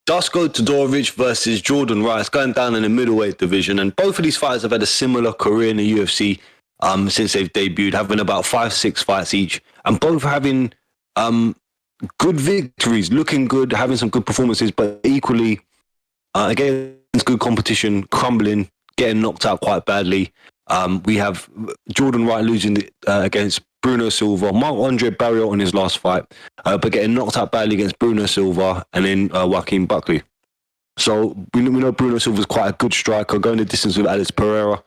Dusko Todorovic versus Jordan Wright. It's going down in the middleweight division, and both of these fighters have had a similar career in the UFC since they've debuted, having about 5-6 fights each, and both having good victories, looking good, having some good performances, but equally against good competition, crumbling, getting knocked out quite badly. We have Jordan Wright losing against Bruno Silva, Marc-Andre Barriault in his last fight, but getting knocked out badly against Bruno Silva and then Joaquin Buckley. So we know Bruno Silva's quite a good striker, going the distance with Alex Pereira.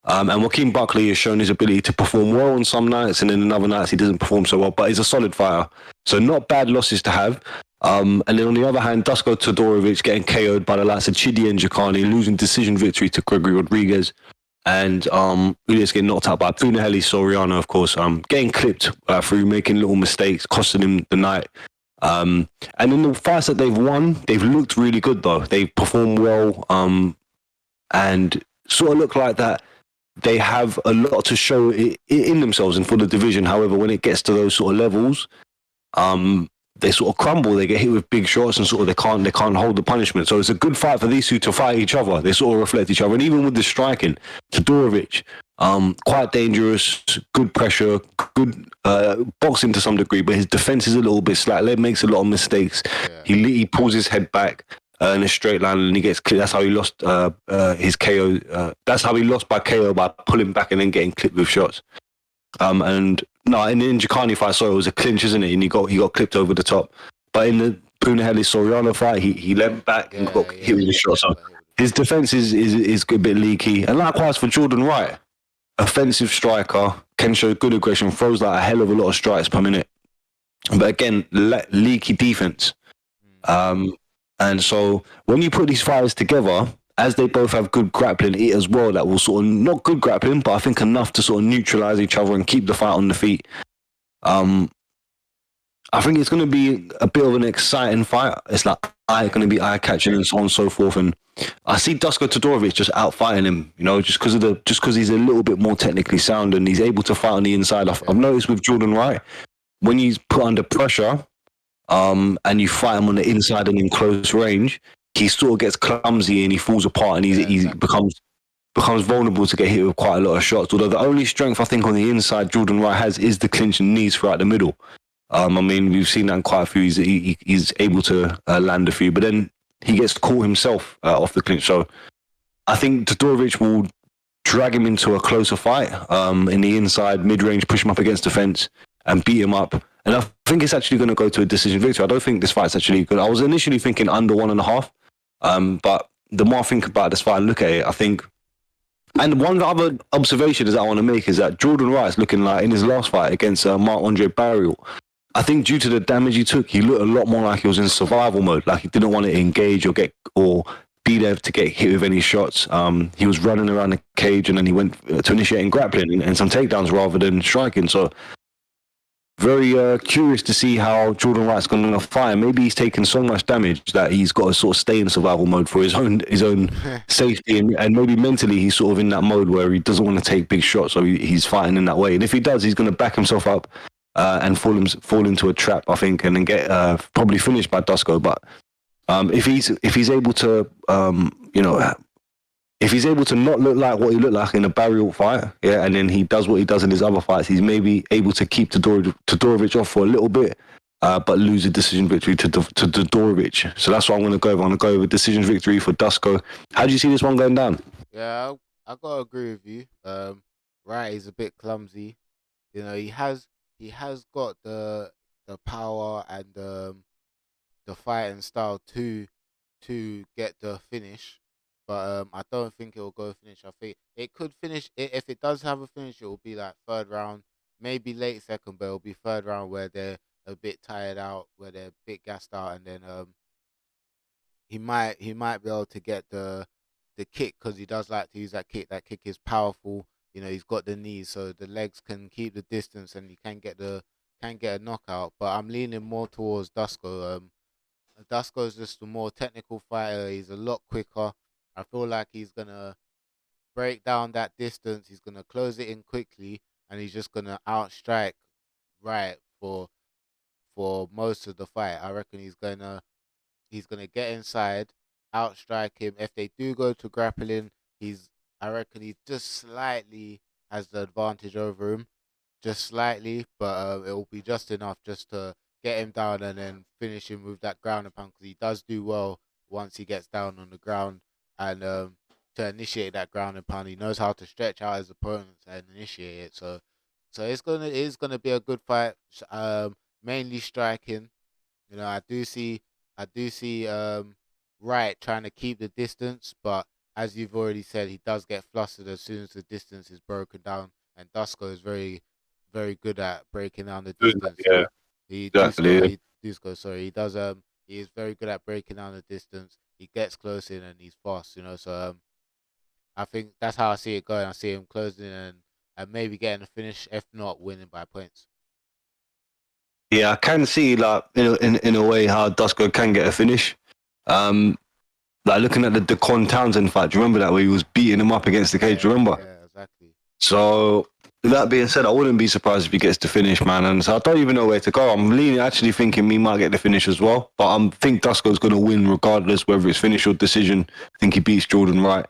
And Joaquin Buckley has shown his ability to perform well on some nights, and then in other nights he doesn't perform so well, but he's a solid fighter. So not bad losses to have. And then on the other hand, Dusko Todorovic getting KO'd by the likes of Chidi and Jakani, losing decision victory to Gregory Rodriguez. And really just getting knocked out by Punahele Soriano, of course, getting clipped through making little mistakes, costing him the night. And in the fights that they've won, they've looked really good, though. They've performed well and sort of look like that they have a lot to show in themselves and for the division. However, when it gets to those sort of levels, they sort of crumble. They get hit with big shots and sort of they can't hold the punishment. So it's a good fight for these two to fight each other. They sort of reflect each other. And even with the striking, Todorovic, quite dangerous, good pressure, good boxing to some degree, but his defense is a little bit slack. He makes a lot of mistakes. Yeah. He pulls his head back in a straight line and he gets clipped. That's how he lost his KO. That's how he lost by KO, by pulling back and then getting clipped with shots. And no, in the Jakani fight, sorry, it was a clinch, isn't it? And he got clipped over the top. But in the Punahele Soriano fight, he leant back and got hit with a shot. So his defense is a bit leaky. And likewise for Jordan Wright, offensive striker, can show good aggression, throws like a hell of a lot of strikes per minute. But again, leaky defense. And so when you put these fighters together, as they both have good grappling as well, that will sort of, not good grappling, but I think enough to sort of neutralize each other and keep the fight on the feet. I think it's going to be a bit of an exciting fight. It's like going to be eye-catching and so on and so forth. And I see Dusko Todorovic just out-fighting him, just because he's a little bit more technically sound and he's able to fight on the inside. I've noticed with Jordan Wright, when he's put under pressure and you fight him on the inside and in close range, he sort of gets clumsy and he falls apart and he becomes vulnerable to get hit with quite a lot of shots. Although the only strength I think on the inside Jordan Wright has is the clinch and knees throughout the middle. I mean, we've seen that in quite a few. He's able to land a few, but then he gets caught himself off the clinch. So I think Todorovic will drag him into a closer fight in the inside, mid-range, push him up against the fence and beat him up. And I think it's actually going to go to a decision victory. I don't think this fight's actually good. I was initially thinking under 1.5. But the more I think about this fight and look at it, I think... And one other observation is that I want to make is that Jordan Wright's looking like, in his last fight against Marc-Andre Barriault, I think due to the damage he took, he looked a lot more like he was in survival mode, like he didn't want to engage or be there to get hit with any shots. He was running around the cage and then he went to initiating grappling and some takedowns rather than striking. So very curious to see how Jordan Wright's going to fight. Maybe he's taken so much damage that he's got to sort of stay in survival mode for his own safety, and maybe mentally he's sort of in that mode where he doesn't want to take big shots, so he's fighting in that way. And if he does, he's going to back himself up and fall into a trap, I think, and then get probably finished by Dusko. But if he's able to, if he's able to not look like what he looked like in a Barriault fight, and then he does what he does in his other fights, he's maybe able to keep Todorovic off for a little bit, but lose a decision victory to Todorovic. So that's what I'm going to go with. I'm going to go with a decision victory for Dusko. How do you see this one going down? Yeah, I got to agree with you. Wright is a bit clumsy. He has got the power and the fighting style to get the finish. But I don't think it will go finish. I think it could finish. If it does have a finish, it will be like third round, maybe late second, but it will be third round where they're a bit tired out, where they're a bit gassed out, and then he might be able to get the kick because he does like to use that kick. That kick is powerful. He's got the knees, so the legs can keep the distance, and he can get a knockout. But I'm leaning more towards Dusko. Dusko is just a more technical fighter. He's a lot quicker. I feel like he's going to break down that distance. He's going to close it in quickly, and he's just going to outstrike Wright for most of the fight. I reckon he's going to He's gonna get inside, outstrike him. If they do go to grappling, I reckon he just slightly has the advantage over him, just slightly, but it will be just enough just to get him down and then finish him with that ground and pound because he does do well once he gets down on the ground and to initiate that ground and pound. He knows how to stretch out his opponents and initiate it. So it is gonna be a good fight. Mainly striking. You know, I do see Wright trying to keep the distance, but as you've already said, he does get flustered as soon as the distance is broken down. And Dusko is very good at breaking down the distance. Yeah, exactly. Dusko, sorry, he is very good at breaking down the distance. He gets close in and he's fast, you know. So I think that's how I see it going. I see him closing and maybe getting a finish, if not winning by points. Yeah, I can see like in a way how Dusko can get a finish. Like looking at the Decon Townsend fight, do you remember that where he was beating him up against the cage? Remember? Yeah, exactly. So that being said, I wouldn't be surprised if he gets the finish, man. And so I don't even know where to go. I'm actually thinking he might get the finish as well. But I think Dusko's going to win regardless, whether it's finish or decision. I think he beats Jordan Wright.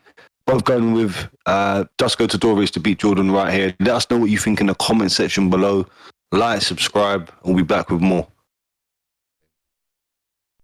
Both going with Dusko Todorovic to beat Jordan Wright here. Let us know what you think in the comment section below. Like, subscribe, and we'll be back with more.